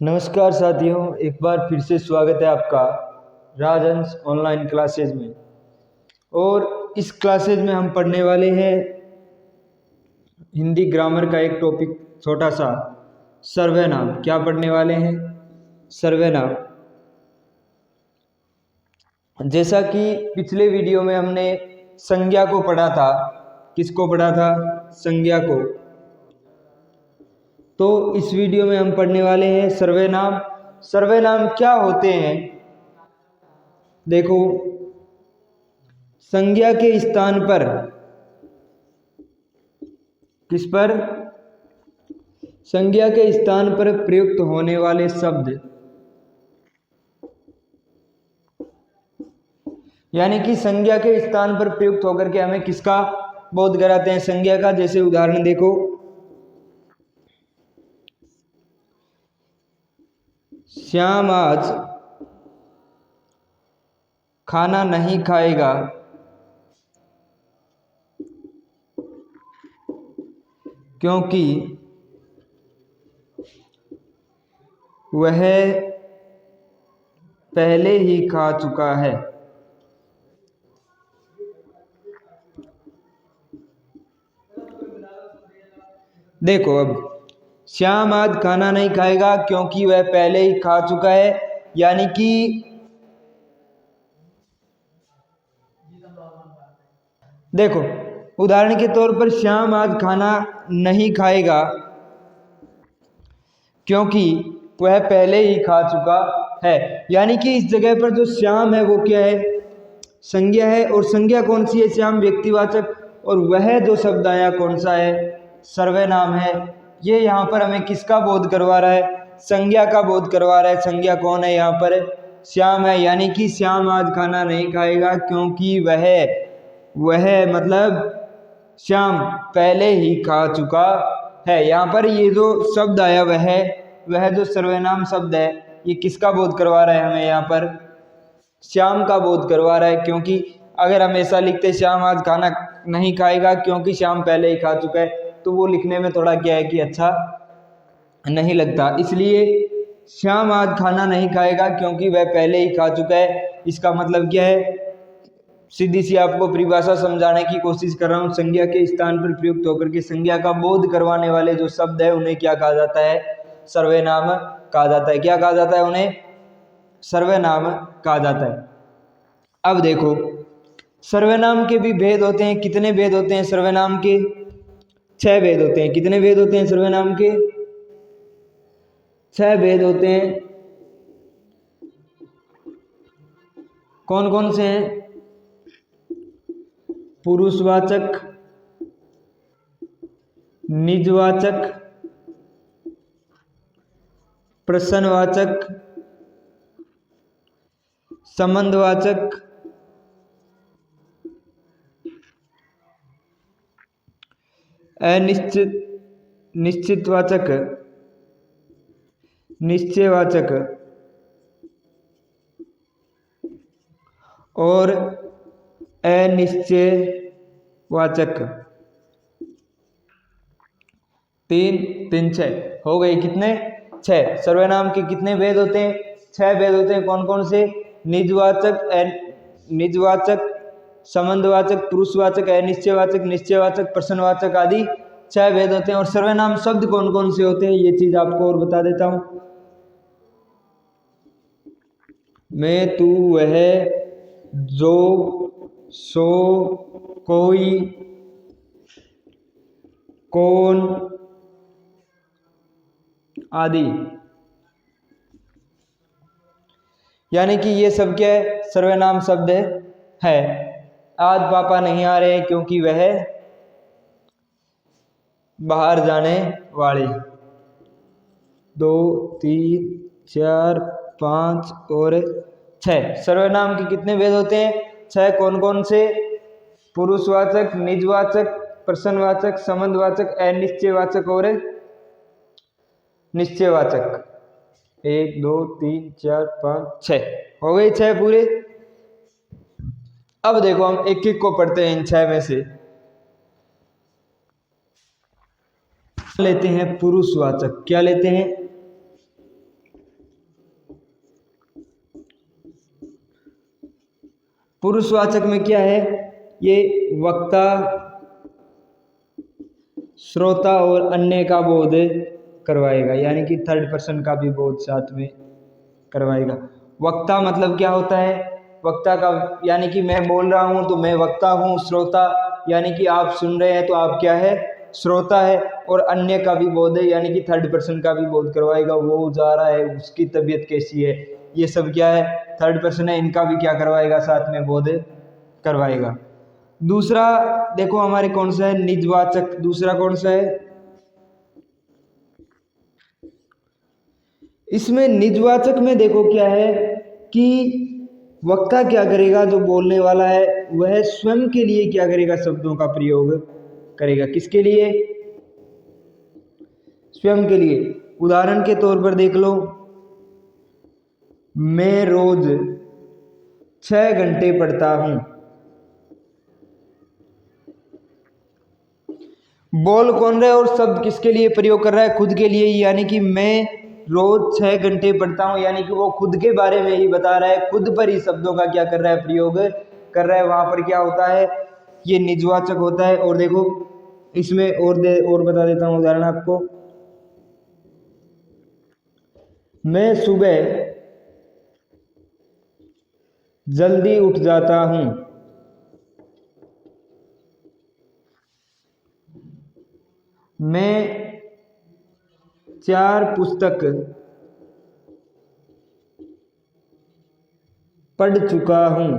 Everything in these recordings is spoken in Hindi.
नमस्कार साथियों, एक बार फिर से स्वागत है आपका राजहंस ऑनलाइन क्लासेज में। और इस क्लासेज में हम पढ़ने वाले हैं हिंदी ग्रामर का एक टॉपिक छोटा सा, सर्वनाम। क्या पढ़ने वाले हैं? सर्वनाम। जैसा कि पिछले वीडियो में हमने संज्ञा को पढ़ा था। किसको पढ़ा था? संज्ञा को। तो इस वीडियो में हम पढ़ने वाले हैं सर्वनाम। सर्वनाम क्या होते हैं? देखो, संज्ञा के स्थान पर, किस पर? संज्ञा के स्थान पर प्रयुक्त होने वाले शब्द, यानी कि संज्ञा के स्थान पर प्रयुक्त होकर के हमें किसका बोध कराते हैं? संज्ञा का। जैसे उदाहरण देखो, श्याम आज खाना नहीं खाएगा क्योंकि वह पहले ही खा चुका है। देखो, अब श्याम आज खाना नहीं खाएगा क्योंकि वह पहले ही खा चुका है, यानी कि देखो, उदाहरण के तौर पर श्याम आज खाना नहीं खाएगा क्योंकि वह पहले ही खा चुका है। यानी कि इस जगह पर जो श्याम है वो क्या है? संज्ञा है। और संज्ञा कौन सी है? श्याम व्यक्तिवाचक। और वह जो शब्द आया कौन सा है? सर्वनाम है। ये यहाँ पर हमें किसका बोध करवा रहा है? संज्ञा का बोध करवा रहा है। संज्ञा कौन है यहाँ पर? श्याम है। यानी कि श्याम आज खाना नहीं खाएगा क्योंकि वह मतलब श्याम पहले ही खा चुका है। यहाँ पर ये जो शब्द आया वह जो सर्वनाम शब्द है, ये किसका बोध करवा रहा है हमें? यहाँ पर श्याम का बोध करवा रहा है। क्योंकि अगर हम ऐसा लिखते श्याम आज खाना नहीं खाएगा क्योंकि श्याम पहले ही खा चुका है, तो वो लिखने में थोड़ा क्या है कि अच्छा नहीं लगता। इसलिए श्याम आज खाना नहीं खाएगा क्योंकि वह पहले ही खा चुका है। इसका मतलब क्या है? सीधी सी आपको परिभाषा समझाने की कोशिश कर रहा हूँ। संज्ञा के स्थान पर प्रयुक्त होकर के संज्ञा का बोध करवाने वाले जो शब्द है उन्हें क्या कहा जाता है? सर्वनाम कहा जाता है। क्या कहा जाता है? उन्हें सर्वनाम कहा जाता है। अब देखो, सर्वनाम के भी भेद होते हैं। कितने भेद होते हैं सर्वनाम के? 6 भेद होते हैं। कितने भेद होते हैं सर्वनाम के? 6 भेद होते हैं। कौन कौन से हैं? पुरुषवाचक, निजवाचक, प्रश्नवाचक, संबंधवाचक, निश्चितवाचक, निश्चयवाचक और अनिश्चयवाचक। 3 6 हो गए। कितने? 6। सर्वनाम के कितने भेद होते हैं? 6 भेद होते हैं। कौन कौन से? निजवाचक, निजवाचक, संबंधवाचक, पुरुषवाचक, अनिश्चयवाचक, निश्चयवाचक, प्रश्नवाचक आदि 6 भेद होते हैं। और सर्वनाम शब्द कौन कौन से होते हैं ये चीज आपको और बता देता हूं। मैं, तू, वह, जो, सो, कोई, कौन आदि। यानी कि ये सब क्या है? सर्वनाम शब्द है। आज पापा नहीं आ रहे क्योंकि वह बाहर जाने वाले। 2 3 4 5 और 6। सर्वनाम के कितने भेद होते हैं? 6। कौन कौन से? पुरुषवाचक, निजवाचक, प्रश्नवाचक, संबंधवाचक, अनिश्चयवाचक और निश्चयवाचक। 1 2 3 4 5 6 हो गए 6 पूरे। अब देखो, हम एक एक को पढ़ते हैं इन 6 में से। लेते हैं पुरुषवाचक। क्या लेते हैं? पुरुषवाचक में क्या है, ये वक्ता, श्रोता और अन्य का बोध करवाएगा, यानी कि थर्ड पर्सन का भी बोध साथ में करवाएगा। वक्ता मतलब क्या होता है, वक्ता का यानी कि मैं बोल रहा हूँ तो मैं वक्ता हूँ। श्रोता यानी कि आप सुन रहे हैं तो आप क्या है, श्रोता है। और अन्य का भी बोध है, यानी कि थर्ड पर्सन का भी बोध करवाएगा। वो जा रहा है, उसकी तबीयत कैसी है, ये सब क्या है, थर्ड पर्सन है, इनका भी क्या करवाएगा, साथ में बोध करवाएगा। दूसरा देखो हमारे कौन सा है, निजवाचक। दूसरा कौन सा है, इसमें निजवाचक में देखो क्या है कि वक्ता क्या करेगा, जो बोलने वाला है वह स्वयं के लिए क्या करेगा, शब्दों का प्रयोग करेगा। किसके लिए, स्वयं के लिए। उदाहरण के तौर पर देख लो, मैं रोज 6 घंटे पढ़ता हूं। बोल कौन रहा है और शब्द किसके लिए प्रयोग कर रहा है, खुद के लिए, यानी कि मैं रोज 6 घंटे पढ़ता हूं, यानी कि वो खुद के बारे में ही बता रहा है, खुद पर ही शब्दों का क्या कर रहा है, प्रयोग कर रहा है। वहां पर क्या होता है, ये निजवाचक होता है। और देखो इसमें और बता देता हूं उदाहरण आपको, मैं सुबह जल्दी उठ जाता हूं। मैं 4 पुस्तक पढ़ चुका हूं।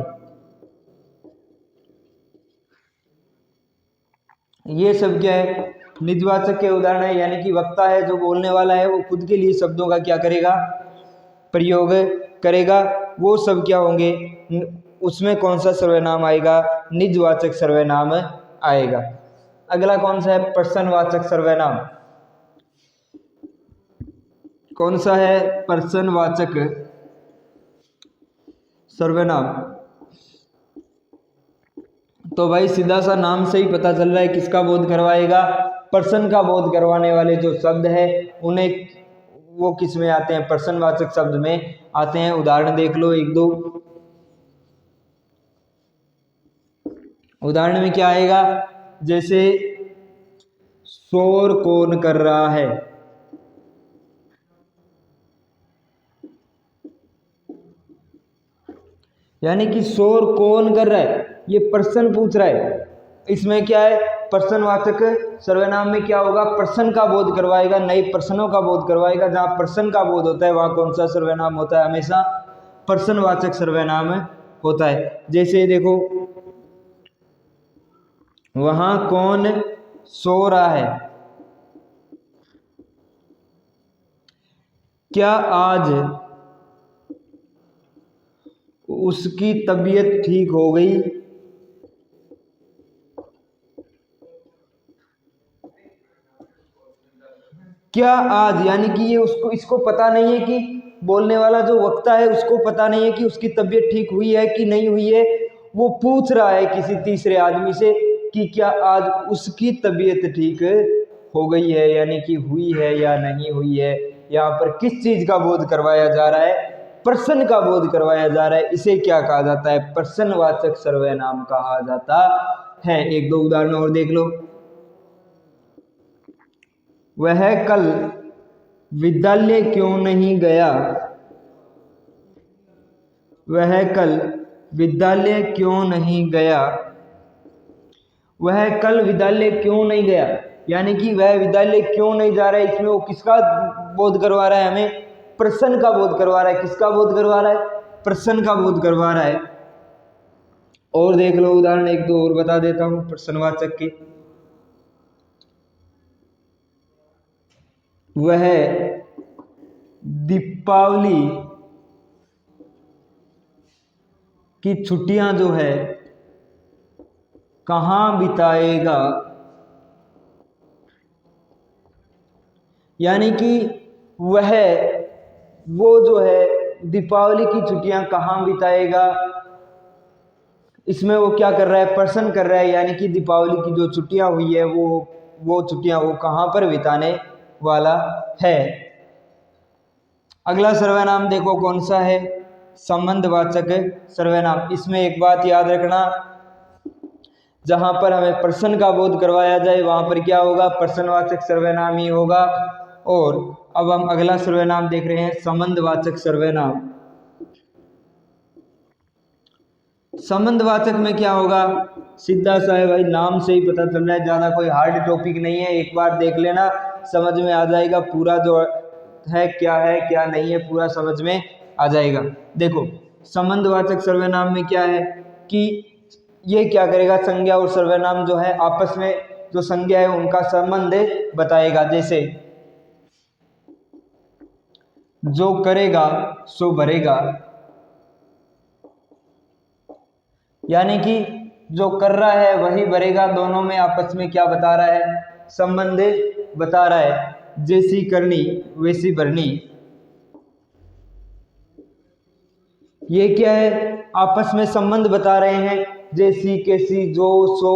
ये सब क्या है, निजवाचक के उदाहरण है, यानी कि वक्ता है, जो बोलने वाला है, वो खुद के लिए शब्दों का क्या करेगा, प्रयोग करेगा। वो सब क्या होंगे, उसमें कौन सा सर्वनाम आएगा, निजवाचक सर्वनाम आएगा। अगला कौन सा है, पर्सनवाचक सर्वनाम। कौन सा है, पर्सनवाचक सर्वनाम। तो भाई सीधा सा नाम से ही पता चल रहा है किसका बोध करवाएगा, पर्सन का बोध करवाने वाले जो शब्द है उन्हें, वो किस में आते हैं, पर्सनवाचक शब्द में आते हैं। उदाहरण देख लो एक दो। उदाहरण में क्या आएगा, जैसे शोर कौन कर रहा है, यानी कि शोर कौन कर रहा है, ये पर्सन पूछ रहा है। इसमें क्या है, पर्सनवाचक सर्वनाम में क्या होगा, पर्सन का बोध करवाएगा, नए पर्सनों का बोध करवाएगा। जहां पर्सन का बोध होता है वहां कौन सा सर्वनाम होता है, हमेशा पर्सनवाचक सर्वनाम होता है। जैसे देखो, वहां कौन सो रहा है, क्या आज उसकी तबीयत ठीक हो गई, क्या आज, यानी कि ये उसको, इसको पता नहीं है कि, बोलने वाला जो वक्ता है उसको पता नहीं है कि उसकी तबीयत ठीक हुई है कि नहीं हुई है। वो पूछ रहा है किसी तीसरे आदमी से कि क्या आज उसकी तबीयत ठीक हो गई है, यानी कि हुई है या नहीं हुई है। यहाँ पर किस चीज का बोध करवाया जा रहा है, पर्सन का बोध करवाया जा रहा है। इसे क्या कहा जाता है, पर्सनवाचक सर्वनाम कहा जाता है। एक दो उदाहरण और देख लो, वह कल विद्यालय क्यों नहीं गया, वह कल विद्यालय क्यों नहीं गया, वह कल विद्यालय क्यों नहीं गया, यानी कि वह विद्यालय क्यों नहीं जा रहा है। इसमें वो किसका बोध करवा रहा है, हमें पर्सन का बोध करवा रहा है। किसका बोध करवा रहा है, पर्सन का बोध करवा रहा है। और देख लो उदाहरण एक दो और बता देता हूं पर्सनवाचक के। वह दीपावली की छुट्टियां जो है कहाँ बिताएगा, यानी कि वह, वो जो है दीपावली की छुट्टियां कहाँ बिताएगा। इसमें वो क्या कर रहा है, पर्सन कर रहा है, यानी कि दीपावली की जो छुट्टियां हुई है वो छुट्टियां वो कहाँ पर बिताने वाला है। अगला सर्वनाम देखो कौन सा है, संबंधवाचक सर्वनाम। इसमें एक बात याद रखना, जहां पर हमें पर्सन का बोध करवाया जाए वहां पर क्या होगा, पर्सनवाचक सर्वनाम ही होगा। और अब हम अगला सर्वनाम देख रहे हैं, संबंधवाचक सर्वनाम। संबंधवाचक में क्या होगा, सीधा सा है भाई, नाम से ही पता चल रहा है, ज्यादा कोई हार्ड टॉपिक नहीं है। एक बार देख लेना, समझ में आ जाएगा पूरा, जो है क्या नहीं है, पूरा समझ में आ जाएगा। देखो संबंधवाचक सर्वनाम में क्या है कि ये क्या करेगा, संज्ञा और सर्वनाम जो है आपस में जो संज्ञा है उनका संबंध बताएगा। जैसे जो करेगा सो भरेगा, यानी कि जो कर रहा है वही भरेगा, दोनों में आपस में क्या बता रहा है, संबंध बता रहा है। जैसी करनी वैसी भरनी, ये क्या है, आपस में संबंध बता रहे हैं। जैसी कैसी जो सो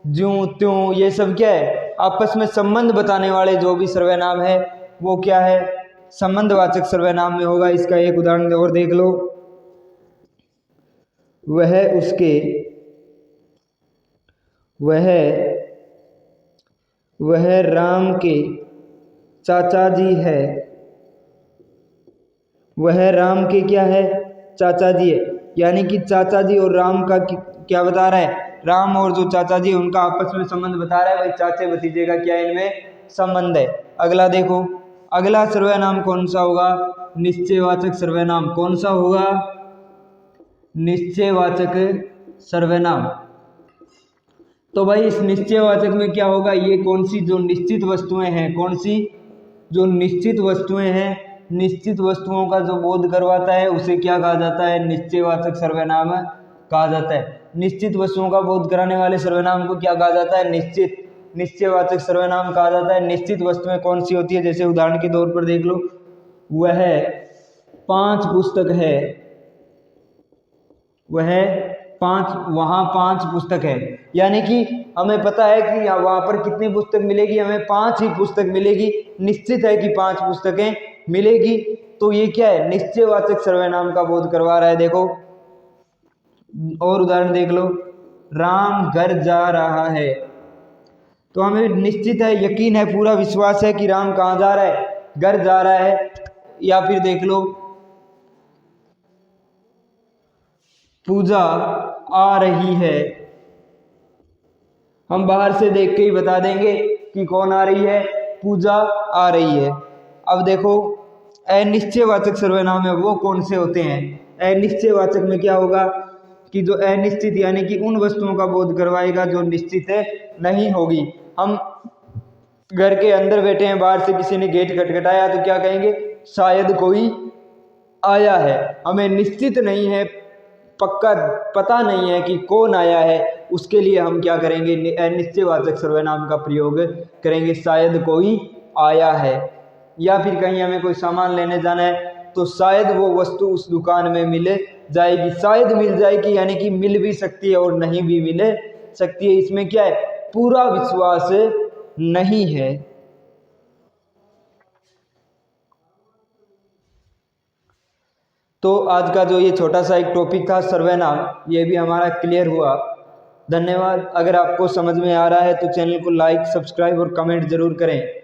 ज्यों त्यों, ये सब क्या है, आपस में संबंध बताने वाले जो भी सर्वनाम है वो क्या है, संबंधवाचक सर्वनाम में होगा। इसका एक उदाहरण और देख लो, वह उसके, वह राम के चाचा जी है, वह राम के क्या है, चाचा जी है। यानी कि चाचा जी और राम का क्या बता रहा है, राम और जो चाचा जी उनका आपस में संबंध बता रहा है, भाई चाचे भतीजे का क्या इनमें संबंध है। अगला देखो, अगला सर्वनाम कौन सा होगा, निश्चयवाचक सर्वनाम। कौन सा होगा, निश्चयवाचक सर्वनाम। तो भाई इस निश्चयवाचक में क्या होगा, ये कौन सी जो निश्चित वस्तुएं हैं, कौन सी जो निश्चित वस्तुएं हैं, निश्चित वस्तुओं का जो बोध करवाता है उसे क्या कहा जाता है, निश्चयवाचक सर्वनाम कहा जाता है। निश्चित वस्तुओं का बोध कराने वाले सर्वनाम को क्या कहा जाता है, निश्चयवाचक सर्वनाम कहा जाता है। निश्चित वस्तुएं कौन सी होती है, जैसे उदाहरण के तौर पर देख लो, वह 5 पुस्तक है, वहाँ 5 पुस्तक है। यानी कि हमें पता है कि वहाँ पर कितनी पुस्तक मिलेगी, हमें 5 ही पुस्तक मिलेगी, निश्चित है कि 5 पुस्तकें मिलेगी। तो ये क्या है, निश्चयवाचक सर्वनाम का बोध करवा रहा है। देखो और उदाहरण देख लो, राम घर जा रहा है, तो हमें निश्चित है, यकीन है, पूरा विश्वास है कि राम कहाँ जा रहा है, घर जा रहा है। या फिर देख लो, पूजा आ रही है, हम बाहर से देख के ही बता देंगे कि कौन आ रही है, पूजा आ रही है। अब देखो अनिश्चयवाचक सर्वनाम है वो कौन से होते हैं। अनिश्चयवाचक में क्या होगा कि जो अनिश्चित यानी कि उन वस्तुओं का बोध करवाएगा जो निश्चित है नहीं होगी। हम घर के अंदर बैठे हैं, बाहर से किसी ने गेट खटखटाया तो क्या कहेंगे, शायद कोई आया है। हमें निश्चित नहीं है, पक्का पता नहीं है कि कौन आया है, उसके लिए हम क्या करेंगे, अनिश्चयवाचक सर्वनाम का प्रयोग करेंगे, शायद कोई आया है। या फिर कहीं हमें कोई सामान लेने जाना है तो शायद वो वस्तु उस दुकान में मिल जाएगी, शायद मिल जाएगी, यानी कि मिल भी सकती है और नहीं भी मिल सकती है। इसमें क्या है, पूरा विश्वास नहीं है। तो आज का जो ये छोटा सा एक टॉपिक था सर्वनाम, ये भी हमारा क्लियर हुआ। धन्यवाद। अगर आपको समझ में आ रहा है तो चैनल को लाइक, सब्सक्राइब और कमेंट जरूर करें।